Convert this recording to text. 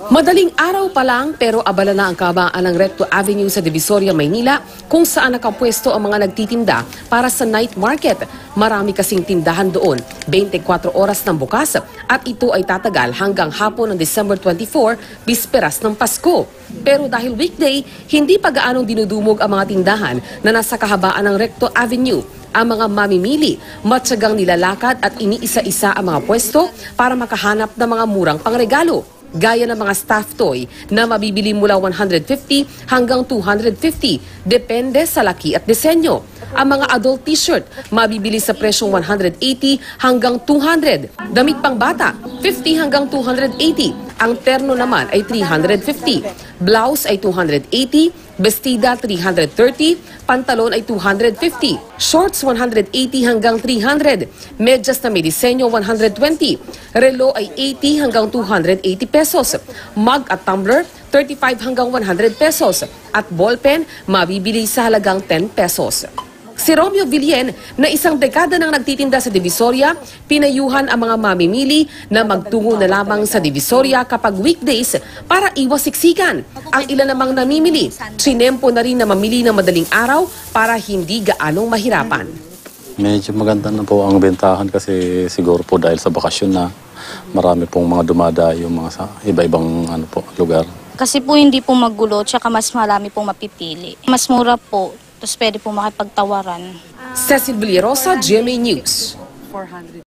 Madaling araw pa lang pero abala na ang kahabaan ng Recto Avenue sa Divisoria, Maynila kung saan nakapwesto ang mga nagtitinda para sa night market. Marami kasing tindahan doon, 24 oras ng bukas at ito ay tatagal hanggang hapon ng December 24, bisperas ng Pasko. Pero dahil weekday, hindi pa gaanong dinudumog ang mga tindahan na nasa kahabaan ng Recto Avenue. Ang mga mamimili, matyagang nilalakad at iniisa-isa ang mga pwesto para makahanap ng mga murang pangregalo. Gaya ng mga staff toy na mabibili mula 150 hanggang 250, depende sa laki at disenyo. Ang mga adult t-shirt, mabibili sa presyong 180 hanggang 200. Damit pang bata, 50 hanggang 280. Ang terno naman ay 350. Blouse ay 280. Bestida 330, pantalon ay 250, shorts 180 hanggang 300, medyas na may disenyo 120, relo ay 80 hanggang 280 pesos, mug at tumbler 35 hanggang 100 pesos, at ballpen mabibili sa halagang 10 pesos. Si Romeo Villen, na isang dekada nang nagtitinda sa Divisoria, pinayuhan ang mga mamimili na magtungo na lamang sa Divisoria kapag weekdays para iwas siksikan. Ang ilan namang namimili, sinempo na rin na mamili ng madaling araw para hindi gaanong mahirapan. Medyo maganda na po ang bentahan kasi siguro po dahil sa bakasyon na marami pong mga dumadayo mga sa iba-ibang lugar. Kasi po hindi po magulo, tsaka mas marami pong mapipili. Mas mura po. Tapos pwede po makipagtawaran. Cecil Villarosa, GMA News.